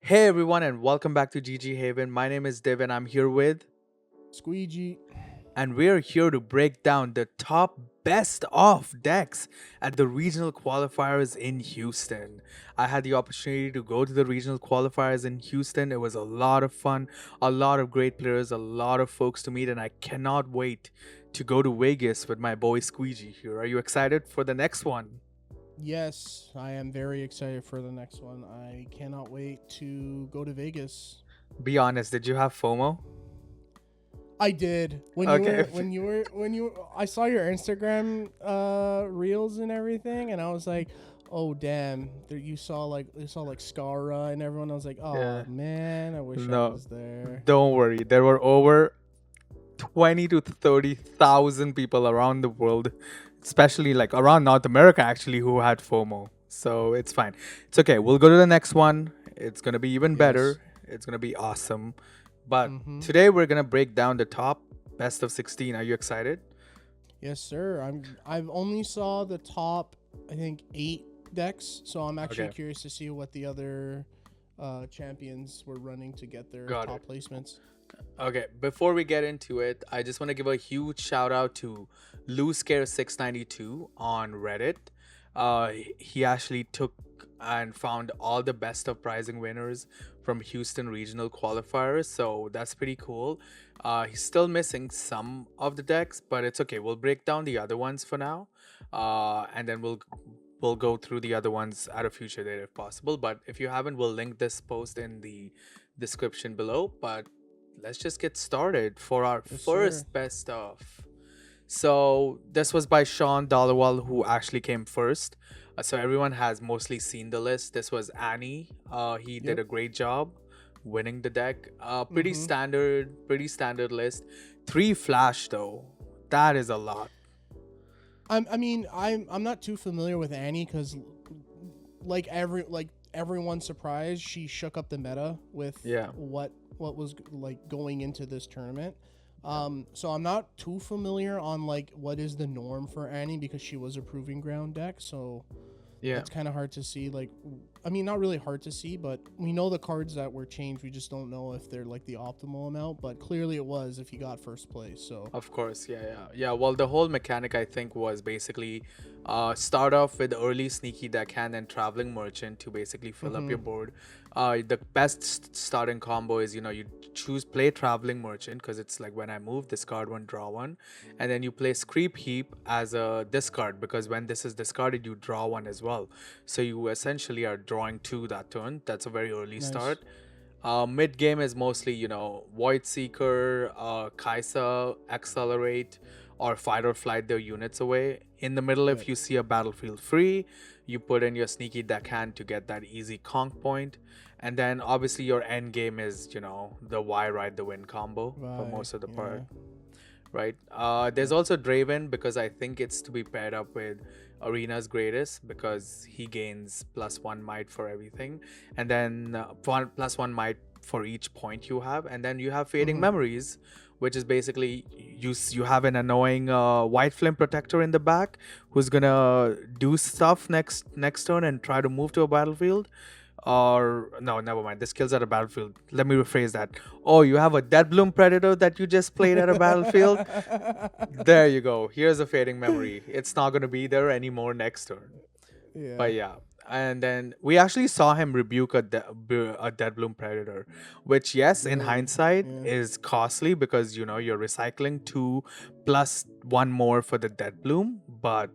Hey everyone, and welcome back to GG Haven. My name is Div, and I'm here with, Squeegee. and we're here to break down the top best of decks at the regional qualifiers in Houston. I had the opportunity to go to the regional qualifiers in Houston. It was a lot of fun, a lot of great players, a lot of folks to meet, and I cannot wait to go to Vegas with my boy Squeegee here. Are you excited for the next one? Yes, I am very excited for the next one. I cannot wait to go to Vegas. Be honest, did you have FOMO? I did. When you Okay. were when you I saw your Instagram reels and everything and I was like, "Oh damn, there you saw like Skara and everyone." I was like, "Oh Yeah. man, I wish I No, was there." don't worry. There were over 20 to 30,000 people around the world, especially like around North America actually, who had FOMO. So it's fine. It's okay. We'll go to the next one. It's going to be even Yes. better. It's going to be awesome. But Mhm. today we're going to break down the top best of 16. Are you excited? Yes, sir. I've only saw the top I think 8 decks, so I'm actually Okay. curious to see what the other champions were running to get their Got it. top placements. Okay, before we get into it, I just want to give a huge shout out to LoseCare692 on Reddit. He actually took and found all the best of prizing winners from Houston Regional Qualifiers, so that's pretty cool. He's still missing some of the decks, but it's okay. We'll break down the other ones for now, and then we'll go through the other ones at a future date if possible. But if you haven't, we'll link this post in the description below. But let's just get started for our Yes, sir. first best of. So this was by Sean Dalawal, who actually came first. So everyone has mostly seen the list. This was Annie. He did Yep. a great job winning the deck. Mhm. Pretty standard list. Three flash though. That is a lot. I'm not too familiar with Annie cuz like everyone's surprised she shook up the meta with Yeah. what was like going into this tournament. Yeah. So I'm not too familiar on like what is the norm for Annie because she was a proving ground deck. So Yeah. it's kind of hard to see. Like, I mean, not really hard to see, but we know the cards that were changed. We just don't know if they're like the optimal amount. But clearly, it was if you got first place. So Of course, yeah. Well, the whole mechanic I think was basically start off with early sneaky deckhand and traveling merchant to basically fill up mm-hmm. your board. The best starting combo is you choose play traveling merchant because it's like when I move discard one draw one, and then you play screep heap as a discard because when this is discarded you draw one as well. So you essentially are drawing two that turn. That's a very early Nice. start. Mid game is mostly, Void Seeker, Kaisa, Accelerate, or Fight or Flight their units away. In the middle, if Yep. you see a battlefield free, you put in your sneaky deckhand to get that easy conk point. And then obviously your end game is, the Y ride the win combo for Bye. most of the part, Yeah. right? There's Yep. also Draven because I think it's to be paired up with Arena's Greatest because he gains +1 might for everything, and then +1 might for each point you have, and then you have Fading Mm-hmm. Memories, which is basically you have an annoying White Flame Protector in the back who's gonna do stuff next turn and try to move to a battlefield, or no, never mind, this kills at a battlefield. Let me rephrase that. Oh, you have a Dead Bloom Predator that you just played at a battlefield. There you go. Here's a Fading Memory. It's not going to be there anymore next turn. Yeah. But yeah. And then we actually saw him rebuke a Dead Bloom Predator, which, yes, in Really. hindsight, Yeah. is costly because, you're recycling two plus one more for the Dead Bloom. But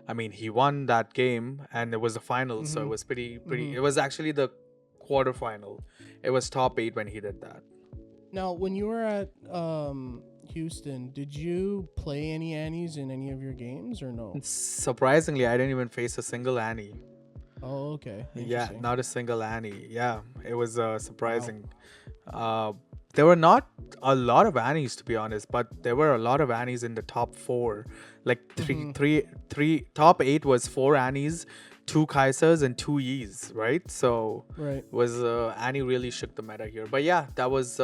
I mean, he won that game and it was the final. So it Mm-hmm. was pretty. Mm-hmm. It was actually the quarterfinal. It was top eight when he did that. Now, when you were at Houston, did you play any Annies in any of your games or no? Surprisingly, I didn't even face a single Annie. Oh, okay. Yeah, Interesting. not a single Annie. Yeah, it was Wow. surprising. Uh, there were not a lot of Annies to be honest, but there were a lot of Annies in the top four. Like Mm-hmm. top eight was four Annies, two Kaisers, and two Yis, right? So Right. was Annie really shook the meta here. But yeah, that was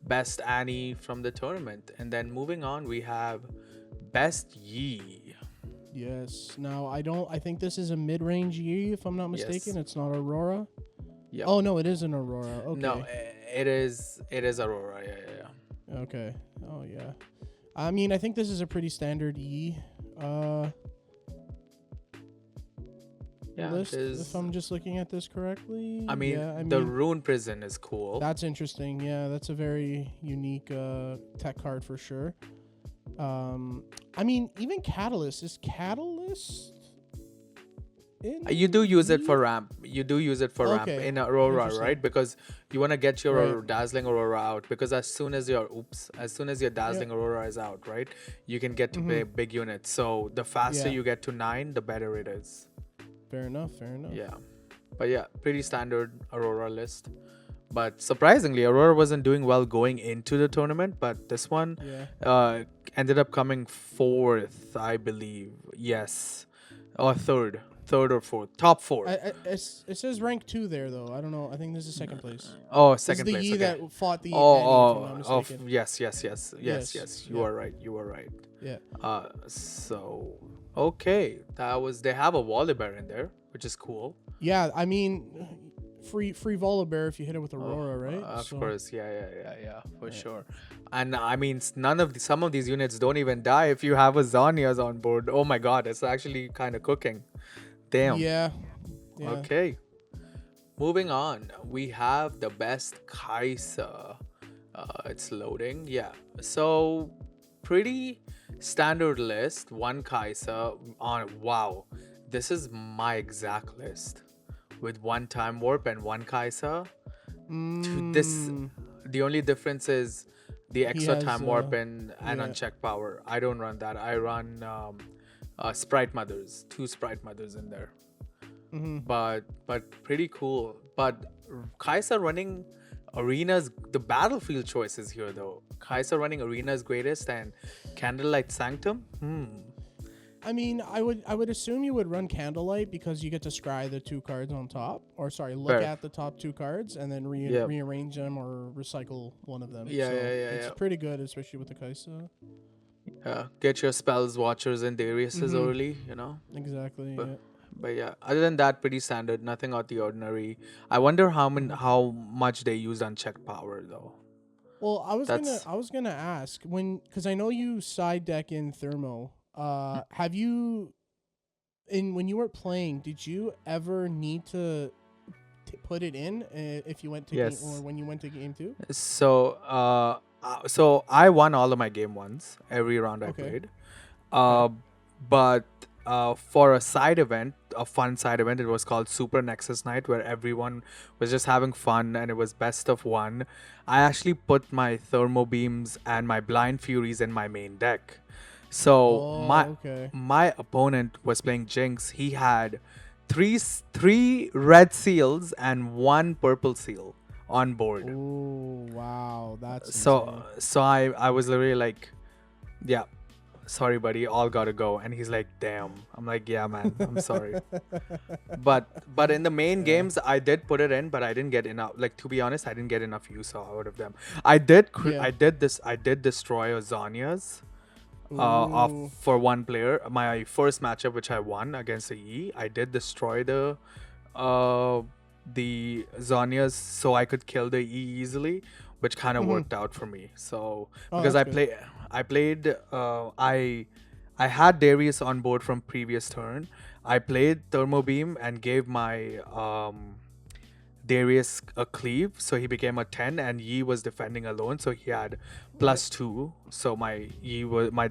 best Annie from the tournament. And then moving on, we have best Yi. Yes. Now I don't. I think this is a mid-range Yi, if I'm not mistaken. Yes. It's not Aurora. Yep. Oh no, it is an Aurora. No, Okay. it is. It is Aurora. Yeah, yeah, yeah. Okay. Oh yeah. I mean, I think this is a pretty standard E Yeah, list. If there's. I'm just looking at this correctly. I mean, Yeah. I the mean, Rune Prison is cool. that's interesting. Yeah, that's a very unique tech card for sure. I mean, even Catalyst is Catalyst. You do use it E? for ramp. You do use it for ramp Okay. in Aurora, Interesting. right? Because you want to get your Right. dazzling Aurora out. Because as soon as your dazzling Aurora is out, right, you can get to big units. So the faster Yeah. you get to 9, the better it is. Fair enough. Fair enough. Yeah, but yeah, pretty standard Aurora list. But surprisingly, Aurora wasn't doing well going into the tournament, but this one Yeah. ended up coming 4th, I believe. Yes, or third or fourth, top 4. It says rank 2 there though. I don't know. I think this is second place. Oh, This is second the place. Yi Okay. that fought the Oh, Annie, if I'm not oh, mistaken. yes. Yes, You yeah. are right. You are right. Yeah. So okay, they have a Volibear in there, which is cool. Yeah, I mean, free Volibear if you hit it with Aurora, right? Of course, yeah, for sure. And I mean, some of these units don't even die if you have a Zonia's on board. Oh my god, it's actually kind of cooking. Damn. Yeah. Yeah. Okay. Moving on, we have the best Kaisa. It's loading. Yeah. So pretty standard list. One Kaisa on. Wow, this is my exact list with one time warp and one Kaisa. This the only difference is the extra has, time warp and yeah. unchecked power. I don't run that. I run sprite mothers, 2 sprite mothers in there. But pretty cool. But Kaisa running arenas, the battlefield choices here though. Kaisa running arena's greatest and Candlelight Sanctum. I mean, I would assume you would run Candlelight because you get to scry the 2 cards on top, or sorry, look Fair. at the top 2 cards and then Yep. rearrange them or recycle one of them. Yeah, so yeah, It's yeah. pretty good, especially with the Kaisa. Get your spells, watchers, and Darius's early, you know. Exactly. But, Yeah. but yeah, other than that, pretty standard. Nothing out the ordinary. I wonder how much they used unchecked power though. Well, I That's- was gonna ask because I know you side deck in Thermo. Have you when you were playing? Did you ever need to put it in if you went to Yes. game, or when you went to game 2? So I won all of my game ones every round I Okay. played. But for a side event, a fun side event, it was called Super Nexus Night, where everyone was just having fun and it was best of 1. I actually put my Thermo Beams and my Blind Furies in my main deck. So Okay. my opponent was playing Jinx. He had three red seals and 1 purple seal on board. Oh wow, that's So I was literally like, yeah, sorry buddy, all gotta go. And he's like, damn. I'm like, yeah man, I'm sorry. But in the main games I did put it in, but I didn't get enough. Like, to be honest, I didn't get enough use out of them. I did destroy a Zonia's for 1 player. My first matchup, which I won against the E, I did destroy the Zonia's so I could kill the E easily, which kind of worked out for me. So because that's good. I had Darius on board from previous turn. I played Thermo Beam and gave my Darius a cleave, so he became a 10, and Yi was defending alone, so he had +2. So my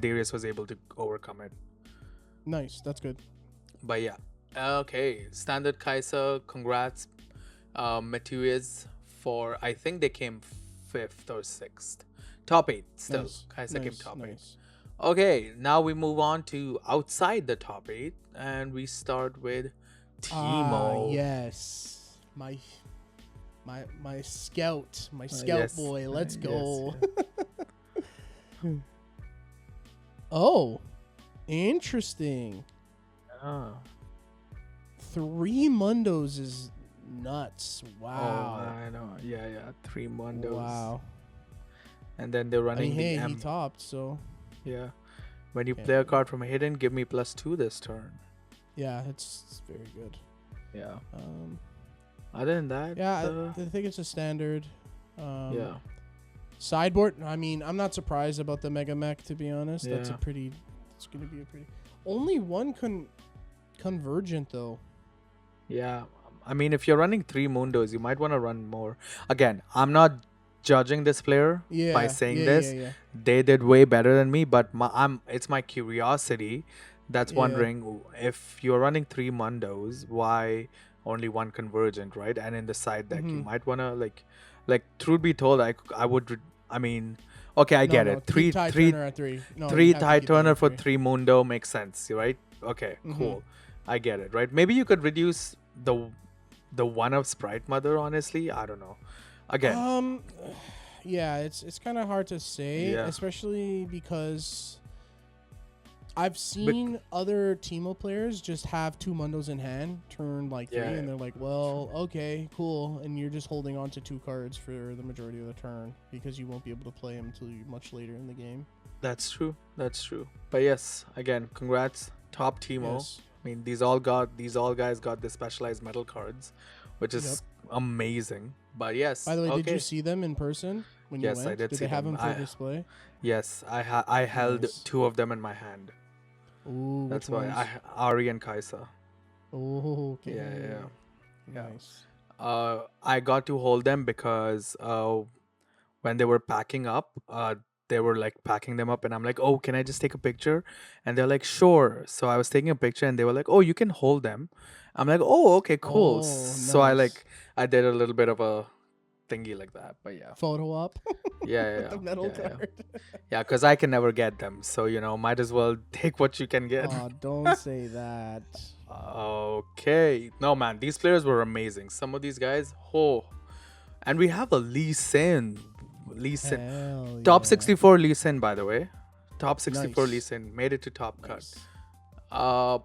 Darius was able to overcome it. Nice. That's good. But yeah, okay, standard Kaisa. Congrats, Matthews, for I think they came 5th or 6th, top 8 still. Nice. Kaisa came Nice, top 8. nice. Okay, now we move on to outside the top 8, and we start with Teemo. Yes. My scout, scout yes. boy. Let's Yes, go. Oh, interesting. Oh. 3 Mundos is nuts. Oh, Wow. I know. Yeah. 3 Mundos. Wow. And then they're I running mean, hey, the he M. topped, so Yeah. When you Yeah. play a card from a hidden, give me +2 this turn. yeah, it's very good. Yeah. Other than that, Yeah, I think it's a standard. yeah, Sideboard. I mean, I'm not surprised about the Mega Mech, to be honest. yeah. It's going to be a pretty. Only one convergent though. Yeah, I mean, if you're running 3 Mundos, you might want to run more. Again, I'm not judging this player by Yeah, saying yeah, this. yeah, They did way better than me, but it's my curiosity that's yeah. wondering if you're running 3 Mundos, why only one Convergent, right? And in the side deck, you Mm-hmm. might want to like truth be told, I would. I mean, okay, I get it. Keep Tide Turner at 3. No, Three you have to Tide keep that Turner at for 3. 3 Mundo makes sense, right? Okay, Mhm. cool. I get it, right? Maybe you could reduce the one of Sprite Mother, honestly. I don't know. Again, Yeah, it's kind of hard to say, Yeah. especially because I've seen other Teemo players just have 2 Mundos in hand, turn like 3, Yeah. and they're like, well, okay, cool, and you're just holding on to 2 cards for the majority of the turn because you won't be able to play them until much later in the game. that's true. That's true. But yes, again, congrats, top Teemo. Yes. I mean, these all guys got the specialized metal cards, which is amazing. But yes, By the way, okay. did you see them in person when you Yes, went? I did Did see they have them. them for display? Yes, I held Nice. 2 of them in my hand. Ooh, That's which why ones? Ari and Kaisa. Oh, okay. Yeah. Nice. I got to hold them because when they were packing up, they were like packing them up, and I'm like, oh, can I just take a picture? And they're like, sure. So I was taking a picture, and they were like, oh, you can hold them. I'm like, oh, okay, cool. Oh, So nice. I did a little bit of a thingy like that, but yeah, Photo op. yeah, The metal yeah, card. yeah, because I can never get them, so might as well take what you can get. Oh, don't say that. Okay, no man, these players were amazing. Some of these guys, oh, and we have a Lee Sin. Hell Top yeah. 64 Lee Sin, by the way. Top 64 Lee Nice. Sin made it to top cut. Nice.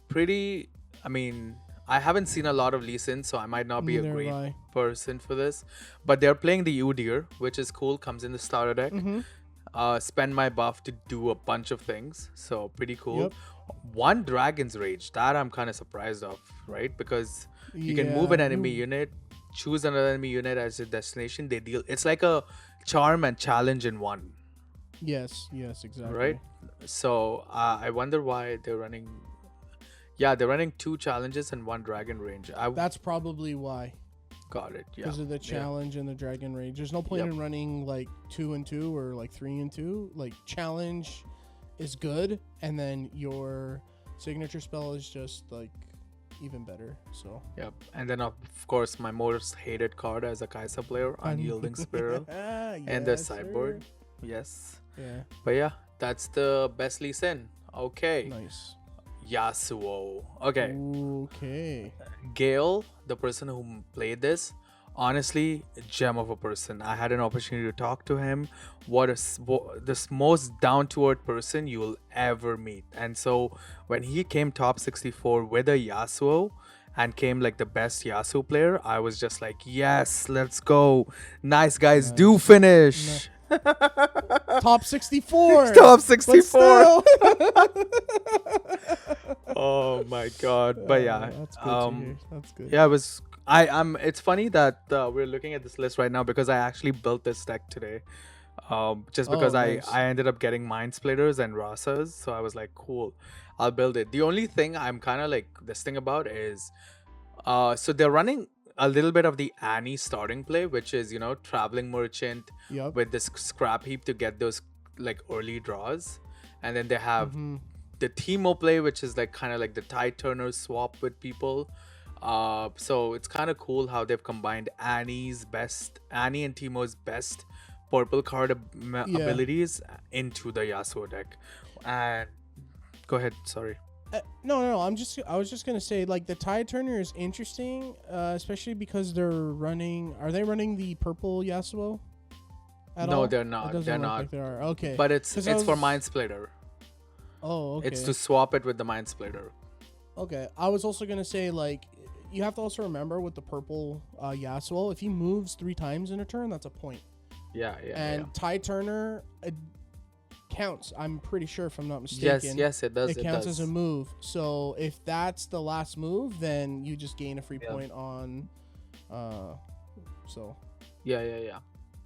Pretty. I mean, I haven't seen a lot of Lee Sin, so I might not be Neither a have great I. person for this. But they're playing the Udyr, which is cool. Comes in the starter deck. Spend my buff to do a bunch of things, so pretty cool. Yep. One Dragon's Rage, that I'm kind of surprised of, right? Because you can move an enemy unit, choose another enemy unit as your destination. They deal. It's like a charm and challenge in one, Yes, exactly. right? So I wonder why they're running. Yeah, they're running 2 challenges and 1 Dragon Range. That's probably why. Got it. Yeah. Because of the Yeah. challenge and the Dragon Rage. There's no point Yep. in running like 2 and 2 or like 3 and 2. Like challenge is good, and then your signature spell is just like even better. So Yep. And then of course my most hated card as a Kaisa player, Unyielding Spiral, and the Yes, sideboard. sir. Yes. Yeah, But yeah, that's the best Lee Sin. Okay. nice. Yasuo. Okay. Okay. Gale, the person who played this, honestly, a gem of a person. I had an opportunity to talk to him. This most down to earth person you will ever meet. And so when he came top 64 with a Yasuo and came like the best Yasuo player, I was just like, yes, let's go. Nice guys, do Nice. finish. Top 64. Top But 64. still. Oh my god. But yeah. That's good to hear. That's good. Yeah, it's funny that we're looking at this list right now because I actually built this deck today. Just because nice. I ended up getting Mind Splitters and Rasas, so I was like, cool, I'll build it. The only thing I'm kind of like this thing about is so they're running a little bit of the Annie starting play, which is traveling merchant Yep. with this scrap heap to get those like early draws, and then they have the Teemo play, which is like kind of like the Tide Turner swap with people. So it's kind of cool how they've combined Annie and Teemo's best purple card abilities into the Yasuo deck. And go ahead, sorry. No. I was just gonna say, like, the Tide Turner is interesting, especially because Are they running the purple Yasuo? At No, all? they're It not. doesn't They're look not. like they are. Okay. But it's 'Cause I for was- Mind Splitter. Oh, okay. It's to swap it with the Mind Splitter. Okay. I was also gonna say, like, you have to also remember with the purple Yasuo, if he moves 3 times in a turn, that's a point. Yeah. And Tide Turner counts. I'm pretty sure, if I'm not mistaken. Yes, it does. It counts as a move. So if that's the last move, then you just gain a free point on So Yeah.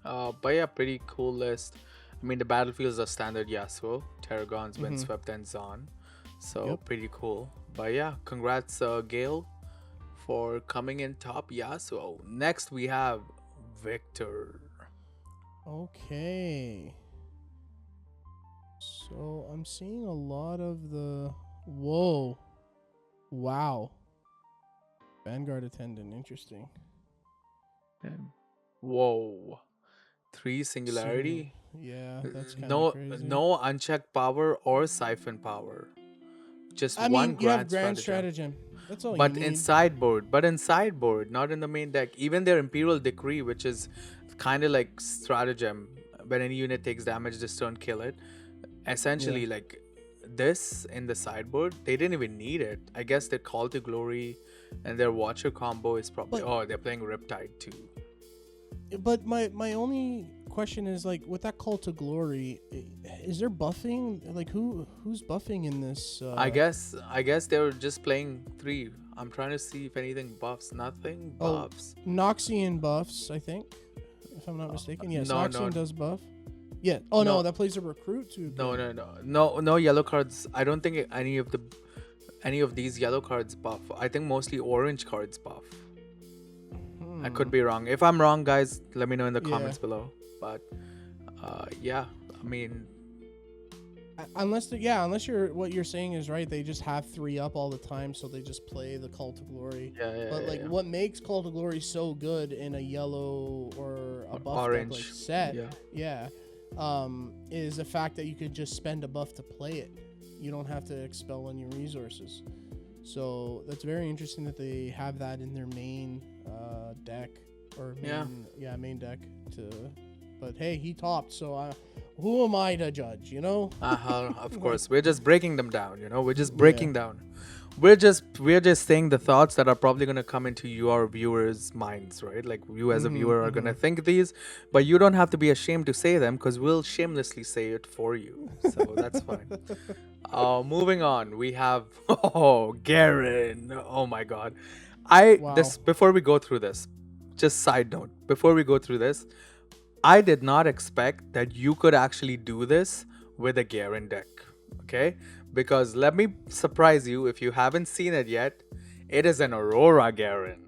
But yeah, pretty cool list. I mean, the battlefields are standard Yasuo, Terragons, mm-hmm. Windswept, and Zon. So Yep. pretty cool. But yeah, congrats, Gale, for coming in top Yasuo. Next, we have Victor. Okay. So I'm seeing a lot of the. Whoa. Wow. Vanguard attendant. Interesting. Whoa. 3 Single. singularity. Yeah, that's kind of No, crazy. no unchecked power or siphon power. Just I one mean, you have grand grand stratagem. stratagem. That's all you But in need. sideboard, not in the main deck. Even their Imperial Decree, which is kind of like stratagem, when any unit takes damage this turn, kill it. Yeah. Essentially, like this in the sideboard, they didn't even need it. I guess their Call to Glory and their Watcher combo is probably. But Oh, they're playing Riptide too. my only question is like with that call to glory, is there buffing? Like who's buffing in this? I guess they were just playing 3. I'm trying to see if anything buffs. Nothing Oh, buffs. Noxian buffs, I think, if I'm not mistaken. Yes, No, Noxian no, does buff. Yeah. Oh no, no, that plays a recruit too. no yellow cards. I don't think any of these yellow cards buff. I think mostly orange cards buff. I could be wrong. If I'm wrong, guys, let me know in the Yeah. comments below. But yeah, I mean, Unless you're what you're saying is right, they just have 3 up all the time, so they just play the Call to Glory. yeah, But like, yeah. what makes Call to Glory so good in a yellow or a buff Orange. deck like set, Yeah. is the fact that you could just spend a buff to play it. You don't have to expel any resources. So that's very interesting that they have that in their main deck or main deck to. But hey, he topped, so who am I to judge? You know? Of course, we're just breaking them down. We're just breaking down. We're just saying the thoughts that are probably gonna come into your viewers' minds, right? Like you as a viewer are gonna think these, but you don't have to be ashamed to say them because we'll shamelessly say it for you. So that's fine. Moving on, we have Garen. Oh my God, Wow. before we go through this, just side note, before we go through this, I did not expect that you could actually do this with a Garen deck. Okay, because let me surprise you if you haven't seen it yet. It is an Aurora Garen.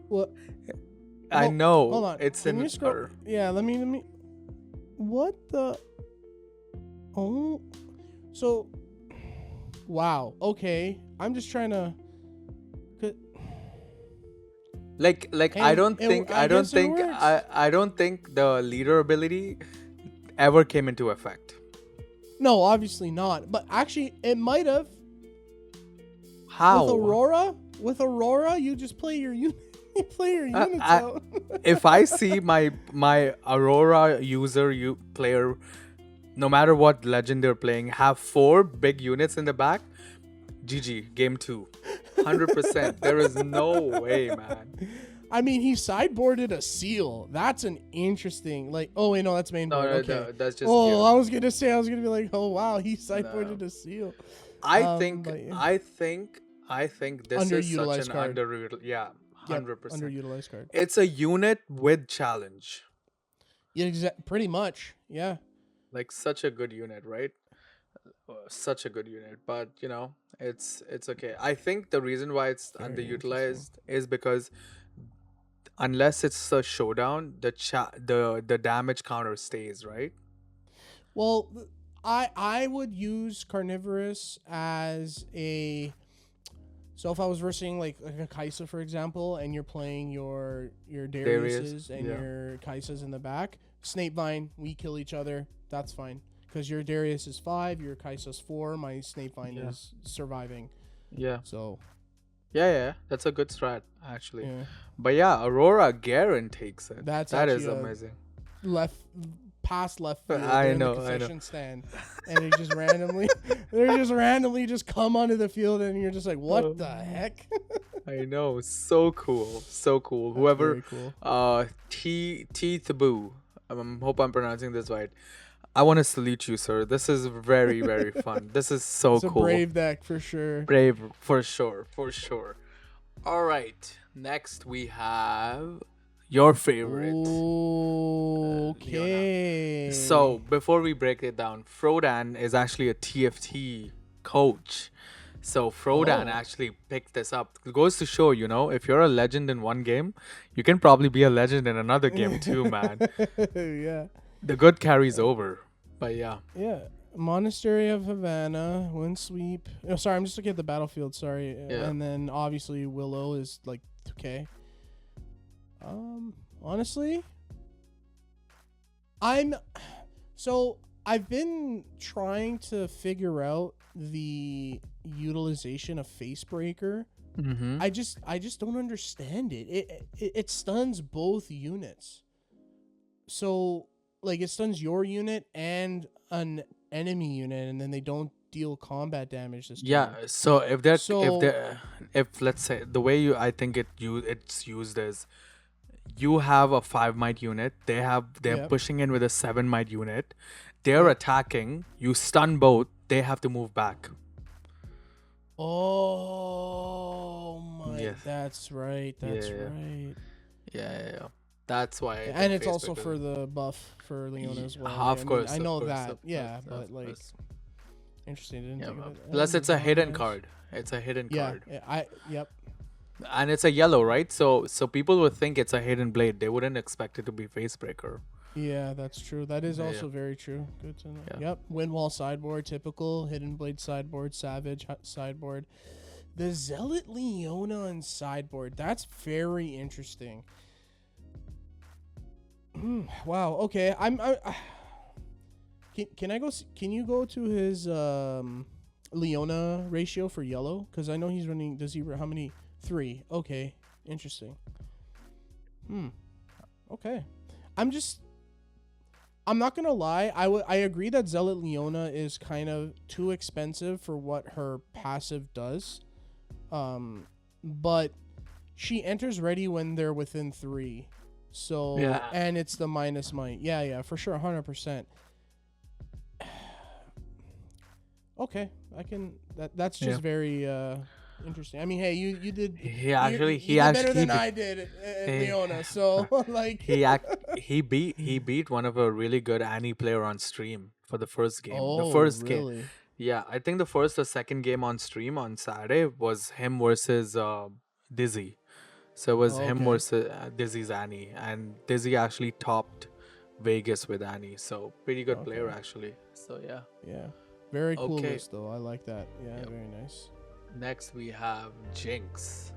What? I know. Hold on. It's Can in. you scroll? Yeah. Let me. What the? Oh. So. Wow. Okay. I'm just trying to. Like I don't think I guess it works. I don't think the leader ability ever came into effect. No, obviously not. But actually, it might have. How? With Aurora, you just play your unit. You play your units out. If I see my Aurora player, no matter what legend they're playing, have 4 big units in the back, GG, game 2. 100%. There is no way, man. I mean, he sideboarded a seal. That's an interesting, like. Oh wait, no, that's main board. Okay, no, that's just. Oh, gear. I was gonna be like, oh wow, he sideboarded a seal. I think this is Underutilized such an card. underutilized. Yeah, Yep, 100%. underutilized card. It's a unit with challenge. Yeah, pretty much. Yeah. Like such a good unit, right? Such a good unit, but it's okay. I think the reason why it's Very underutilized is because unless it's a showdown, the damage counter stays, right? Well, I would use Carnivorous as a. So if I was versing like a Kaisa, for example, and you're playing your Dariuses and your Kaisas in the back, Snapevine, we kill each other. That's fine. Because your Darius is 5, your Kaisa's 4, my Snapevine is surviving. Yeah. So. Yeah. That's a good strat, actually. Yeah. But yeah, Aurora Garen takes it. That is actually amazing. Past left field. I in know. the concession stand, and they just randomly just come onto the field, and you're just like, what the heck? I know. So cool. So cool. That's Whoever. very cool. T Thabu. Hope I'm pronouncing this right. I want to salute you, sir. This is very, very fun. This is so It's cool. a brave deck for sure. Brave, for sure. All right. Next we have your favorite, Leona. So Okay. before we break it down, Frodan is actually a TFT coach. So Frodan Oh. actually picked this up. It goes to show, if you're a legend in one game, you can probably be a legend in another game too, man. Yeah. The good carries over. But yeah. Yeah. Monastery of Havana, Windsweep. Oh, sorry, I'm just looking at the battlefield. Sorry, Yeah. and then obviously Willow is like okay. Honestly, I'm so I've been trying to figure out the utilization of Facebreaker. Mm-hmm. I just don't understand it. It stuns both units. So like it stuns your unit and an enemy unit, and then they don't deal combat damage this Yeah, turn. so So if let's say the way I think it's used is you have a 5 might unit, they're yep, pushing in with a 7 might unit, they're yep. attacking, you stun both, they have to move back. Oh my, Yes. that's right. Yeah, That's yeah, right. yeah. That's why I And think it's also Facebook for is the buff for Leona as well. of I mean, course, I of know course, that. Yeah, but of like, course. interesting. Didn't Yeah, think of it. plus And it's a hidden Varnish. card. It's a hidden Yeah, card. yep. And it's a yellow, right? So people would think it's a hidden blade. They wouldn't expect it to be Facebreaker. Yeah, that's true. That is Yeah, also very true. Good to know. yeah. Yep. Windwall sideboard, typical. Hidden Blade sideboard, Savage sideboard. The Zealot Leona and sideboard. That's very interesting. Wow. Okay. Can I go? Can you go to his Leona ratio for yellow? Because I know he's running. Does he? How many? 3. Okay. Interesting. Okay. I'm not gonna lie. I agree that Zealot Leona is kind of too expensive for what her passive does. But she enters ready when they're within 3. So Yeah. and it's the minus might. Yeah, for sure, 100%. Okay, I can. That's just Yeah. very interesting. I mean, hey, you did He you, actually you he did better actually than I did at he, Leona. So like, he beat one of a really good Annie player on stream for the first game. The oh first game. really? Yeah, I think the first or second game on stream on Saturday was him versus Dizzy. So it was him Okay, versus Dizzy's Annie, and Dizzy actually topped Vegas with Annie. So pretty good player okay, actually. So yeah. yeah. Very cool Okay. list though. I like that. Yeah, Yep. very nice. Next we have Jinx.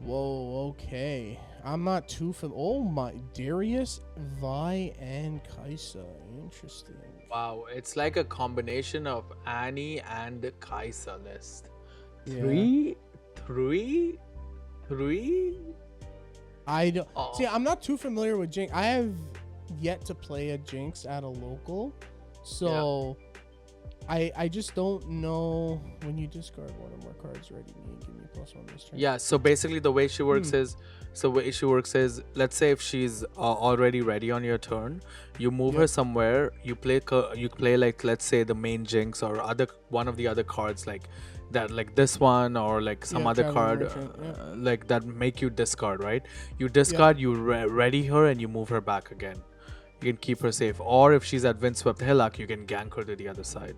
Whoa, okay. I'm not too Oh my, Darius, Vi, and Kaisa. Interesting. Wow, it's like a combination of Annie and Kaisa list. Yeah. Three, three. I don't see. Oh, I'm not too familiar with Jinx. I have yet to play a Jinx at a local, so I just don't know when you discard one or more cards ready. Give me +1 this turn. yeah. So basically, the way she works is, let's say if she's already ready on your turn, you move her Yep. somewhere. You play like, let's say, the main Jinx or one of the other cards like that, like this one or like some Yeah, other Traveling card Merchant, yeah. like that make you discard, right? You discard, you ready her, and you move her back again. You can keep her safe. Or if she's at Windswept Hillock, you can gank her to the other side.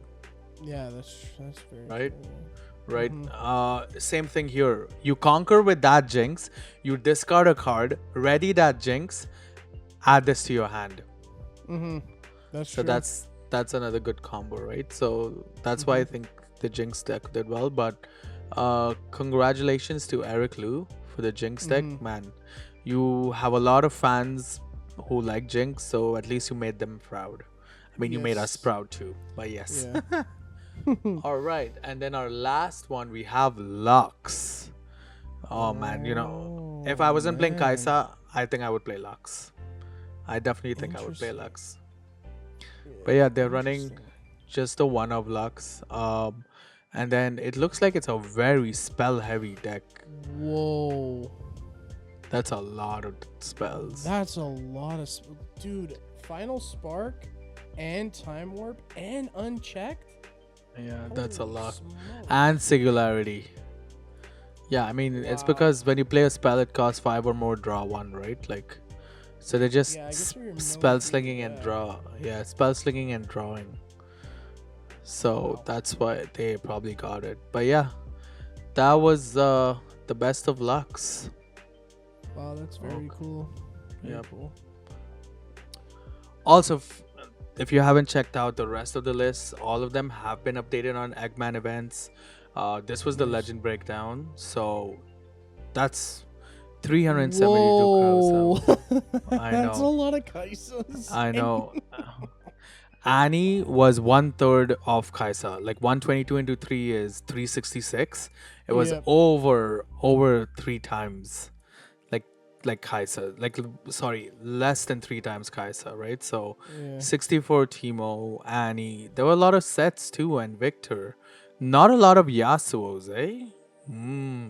Yeah, that's very Right? true, Right? Mhm. Same thing here. You conquer with that Jinx, you discard a card, ready that Jinx, add this to your hand. yeah. That's So true. that's another good combo, right? So that's why I think the Jinx deck did well. But congratulations to Eric Liu for the Jinx deck, man. You have a lot of fans who like Jinx, so at least you made them proud. I mean, you made us Yes. proud too, but yes. Yeah. All right, and then our last one we have Lux. Oh man, if I wasn't playing man. Kaisa, I think I would play Lux. I definitely think I would play Interesting. Lux. But yeah, they're running Interesting. just the one of Lux. And then it looks like it's a very spell heavy deck. Whoa. That's a lot of spells. That's a lot of dude. Final Spark and Time Warp and Unchecked. Yeah, that's a Holy lot. smokes. And Singularity. Yeah, I mean it's Wow. because when you play a spell, it costs 5 or more, draw one, right? Like, so they're just Yeah, I guess for your spell mill too. slinging and Yeah. draw. Yeah, spell slinging and drawing. So Wow. that's why they probably got it. But yeah, that was the best of lucks. Wow, that's Oh, very cool. Very yep. cool. Also, if you haven't checked out the rest of the list, all of them have been updated on Eggman events. This was the Nice. legend breakdown, so that's 372 Whoa. carousel. I That's a know, lot of Kaisas. I know. Annie was 1/3 of Kaisa. Like 122 into 3 is 366. It was Yep. over 3 times. Like Kaisa. Sorry, less than 3 times Kaisa, right? So Yeah. 64 Timo, Annie. There were a lot of sets too, and Victor. Not a lot of Yasuos, eh?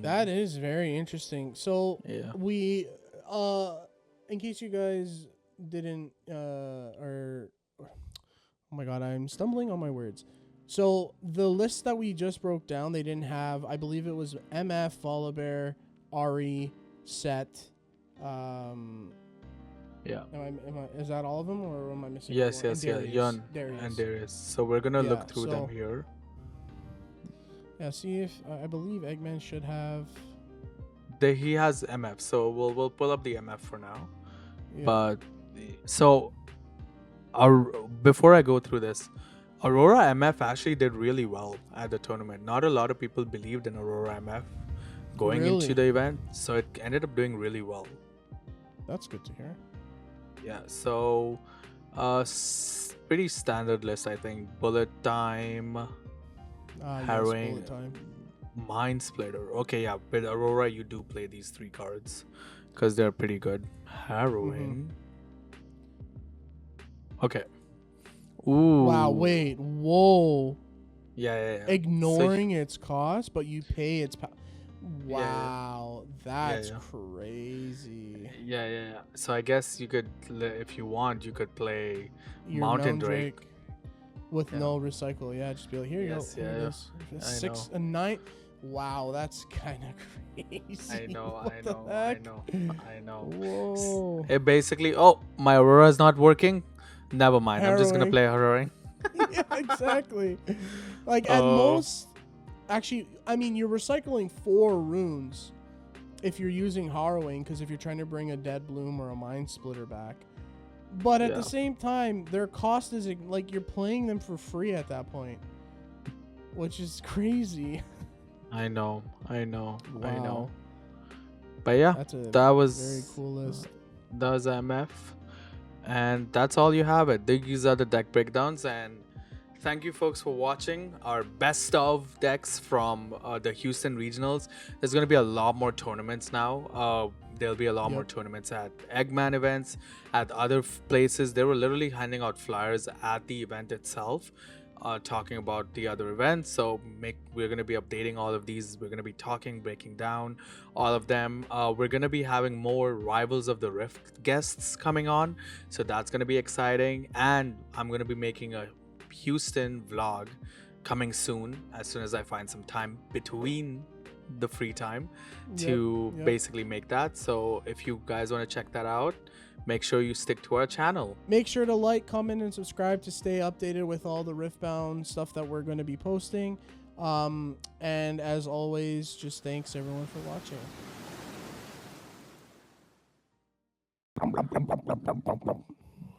That is very interesting. So Yeah. we in case you guys didn't oh my god, I'm stumbling on my words. So the list that we just broke down, they didn't have, I believe it was MF, Volibear, Ari, Set. Yeah. Is that all of them, or am I missing Yes, anyone? And yes, yeah. Darius. Yon and Darius. Darius. So we're gonna Yeah. look through them So here. yeah, see if I believe Eggman should have. He has MF, so we'll pull up the MF for now. Yeah. But so before I go through this, Aurora MF actually did really well at the tournament. Not a lot of people believed in Aurora MF going into Really? the event, so it ended up doing really well. That's good to hear. Yeah, so pretty standard list, I think. Bullet Time, Yes, Harrowing, bullet time. Mind Splitter. Okay, yeah, with Aurora you do play these 3 cards because they're pretty good. Harrowing. Okay. Ooh. Wow, wait, whoa. Yeah, yeah, yeah. Ignoring its cost, but you pay its Yeah, wow, that's yeah. crazy. Yeah, yeah, yeah. So I guess you could, if you want, you could play Your Mountain Drake. with Yeah. no recycle. Yeah, just be like, here you Yes, go. Here yeah, it yeah. is. I 6 know. and 9. Wow, that's kind of crazy. I know, What I the know, I heck? know, I know. Whoa. It basically, oh, my Aurora is not working. Never mind. I'm just gonna Harrowing. play Harrowing. Yeah, exactly. Like at Oh. most, actually, I mean, you're recycling 4 runes if you're using Harrowing, because if you're trying to bring a Dead Bloom or a Mind Splitter back. But at Yeah. the same time, their cost is like you're playing them for free at that point, which is crazy. I know, I know, I know. Wow. But yeah, That's a that was very cool list. That was MF. And that's all you have it. These are the deck breakdowns, and thank you folks for watching our best of decks from the Houston Regionals. There's going to be a lot more tournaments now. There'll be a lot more Yep. tournaments at Eggman events, at other places. They were literally handing out flyers at the event itself, talking about the other events. So we're going to be updating all of these. We're going to be breaking down all of them. We're going to be having more Rivals of the Rift guests coming on, so that's going to be exciting. And I'm going to be making a Houston vlog coming soon as I find some time between the free time to Yep. basically make that. So if you guys want to check that out, make sure you stick to our channel. Make sure to like, comment, and subscribe to stay updated with all the Riftbound stuff that we're going to be posting. And as always, just thanks everyone for watching.